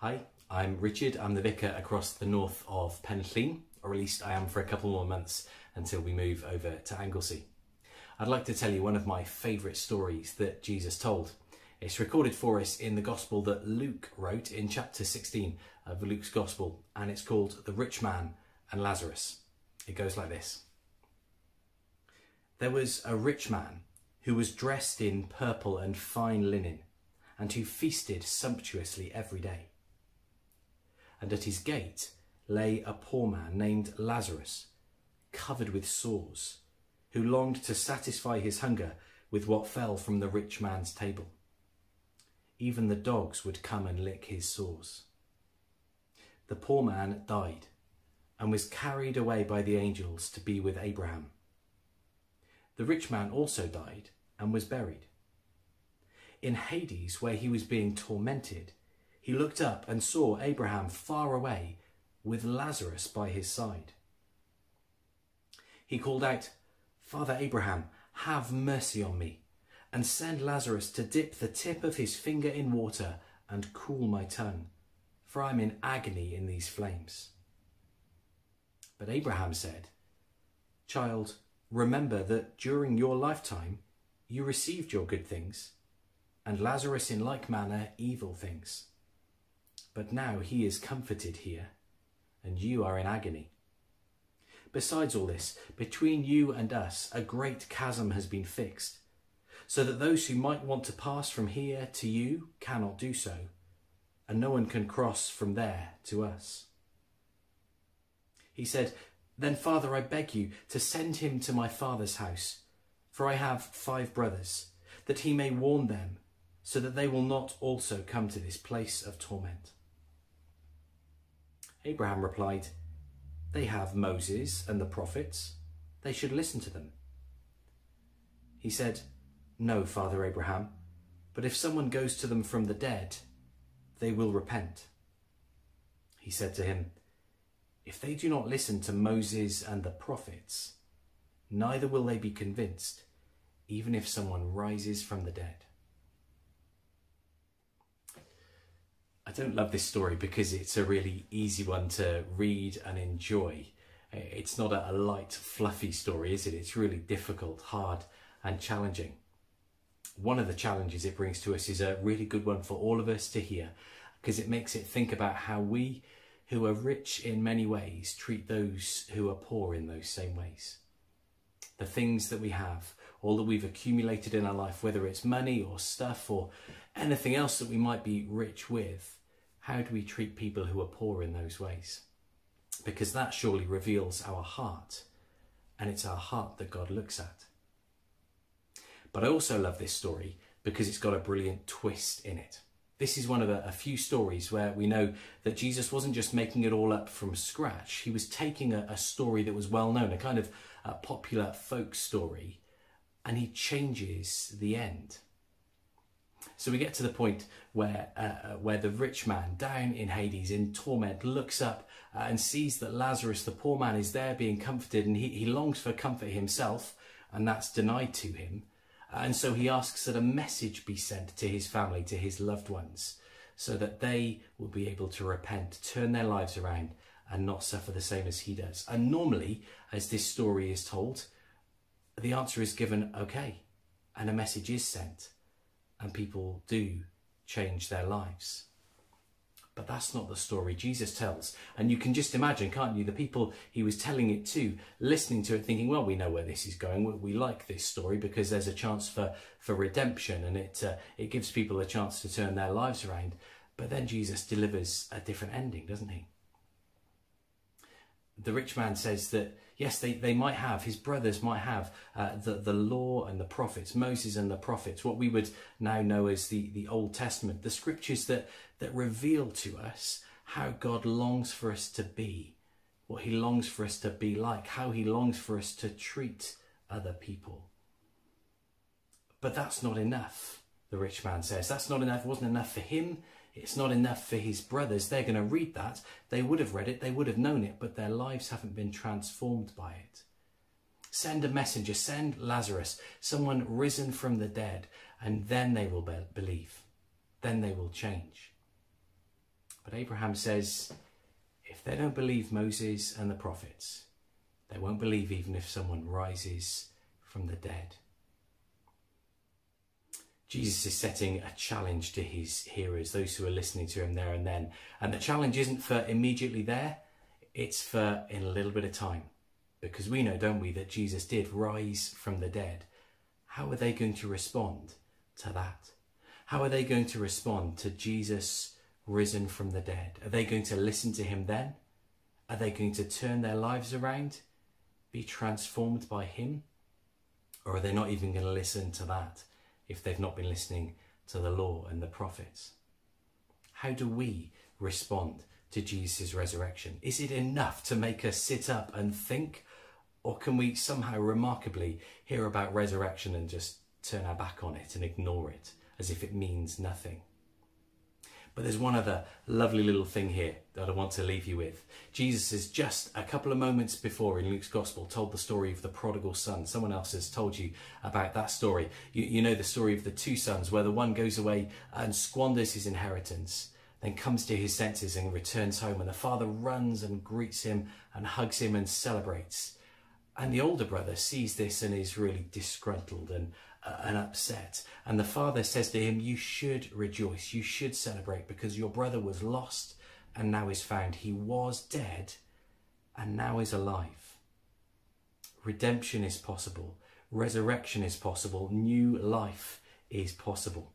Hi, I'm Richard. I'm the vicar across the north of Llyn, or at least I am for a couple more months until we move over to Anglesey. I'd like to tell you one of my favourite stories that Jesus told. It's recorded for us in the Gospel that Luke wrote in chapter 16 of Luke's Gospel, and it's called The Rich Man and Lazarus. It goes like this. There was a rich man who was dressed in purple and fine linen, and who feasted sumptuously every day. And at his gate lay a poor man named Lazarus, covered with sores, who longed to satisfy his hunger with what fell from the rich man's table. Even the dogs would come and lick his sores. The poor man died and was carried away by the angels to be with Abraham. The rich man also died and was buried. In Hades, where he was being tormented, he looked up and saw Abraham far away with Lazarus by his side. He called out, "Father Abraham, have mercy on me, and send Lazarus to dip the tip of his finger in water and cool my tongue, for I am in agony in these flames." But Abraham said, "Child, remember that during your lifetime you received your good things, and Lazarus in like manner evil things. But now he is comforted here, and you are in agony. Besides all this, between you and us a great chasm has been fixed, so that those who might want to pass from here to you cannot do so, and no one can cross from there to us." He said, "Then, Father, I beg you to send him to my father's house, for I have 5 brothers, that he may warn them, so that they will not also come to this place of torment." Abraham replied, "They have Moses and the prophets. They should listen to them." He said, "No, Father Abraham, but if someone goes to them from the dead, they will repent." He said to him, "If they do not listen to Moses and the prophets, neither will they be convinced, even if someone rises from the dead." I don't love this story because it's a really easy one to read and enjoy. It's not a light, fluffy story, is it? It's really difficult, hard, and challenging. One of the challenges it brings to us is a really good one for all of us to hear, because it makes it think about how we, who are rich in many ways, treat those who are poor in those same ways. The things that we have, all that we've accumulated in our life, whether it's money or stuff or anything else that we might be rich with, how do we treat people who are poor in those ways? Because that surely reveals our heart, and it's our heart that God looks at. But I also love this story because it's got a brilliant twist in it. This is one of a few stories where we know that Jesus wasn't just making it all up from scratch. He was taking a story that was well known, a kind of a popular folk story, and he changes the end. So we get to the point where the rich man down in Hades in torment looks up and sees that Lazarus, the poor man, is there being comforted, and he longs for comfort himself, and that's denied to him. And so he asks that a message be sent to his family, to his loved ones, so that they will be able to repent, turn their lives around, and not suffer the same as he does. And normally, as this story is told, the answer is given okay, and a message is sent, and people do change their lives. But that's not the story Jesus tells. And you can just imagine, can't you, the people he was telling it to, listening to it, thinking, well, we know where this is going. We like this story because there's a chance for redemption, and it gives people a chance to turn their lives around. But then Jesus delivers a different ending, doesn't he? The rich man says that, yes, they might have, his brothers might have the law and the prophets, Moses and the prophets, what we would now know as the Old Testament, the scriptures that reveal to us how God longs for us to be, what he longs for us to be like, how he longs for us to treat other people. But that's not enough, the rich man says. That's not enough. It wasn't enough for him. It's not enough for his brothers. They're going to read that. They would have read it. They would have known it, but their lives haven't been transformed by it. Send a messenger. Send Lazarus, someone risen from the dead, and then they will believe. Then they will change. But Abraham says, if they don't believe Moses and the prophets, they won't believe even if someone rises from the dead. Jesus is setting a challenge to his hearers, those who are listening to him there and then. And the challenge isn't for immediately there, it's for in a little bit of time. Because we know, don't we, that Jesus did rise from the dead. How are they going to respond to that? How are they going to respond to Jesus risen from the dead? Are they going to listen to him then? Are they going to turn their lives around, be transformed by him? Or are they not even going to listen to that if they've not been listening to the law and the prophets? How do we respond to Jesus' resurrection? Is it enough to make us sit up and think? Or can we somehow remarkably hear about resurrection and just turn our back on it and ignore it as if it means nothing? But there's one other lovely little thing here that I want to leave you with. Jesus has just a couple of moments before in Luke's Gospel told the story of the prodigal son. Someone else has told you about that story. You know the story of the two sons where the one goes away and squanders his inheritance, then comes to his senses and returns home, and the father runs and greets him and hugs him and celebrates. And the older brother sees this and is really disgruntled and upset. And the father says to him, you should rejoice, you should celebrate, because your brother was lost and now is found. He was dead and now is alive. Redemption is possible. Resurrection is possible. New life is possible.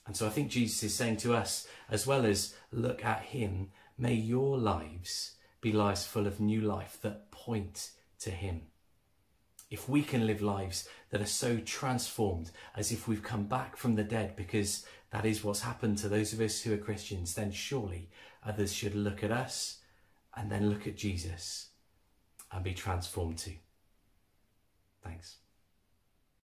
And so I think Jesus is saying to us, as well as look at him, may your lives be lives full of new life that point to him. If we can live lives that are so transformed as if we've come back from the dead, because that is what's happened to those of us who are Christians, then surely others should look at us and then look at Jesus and be transformed too.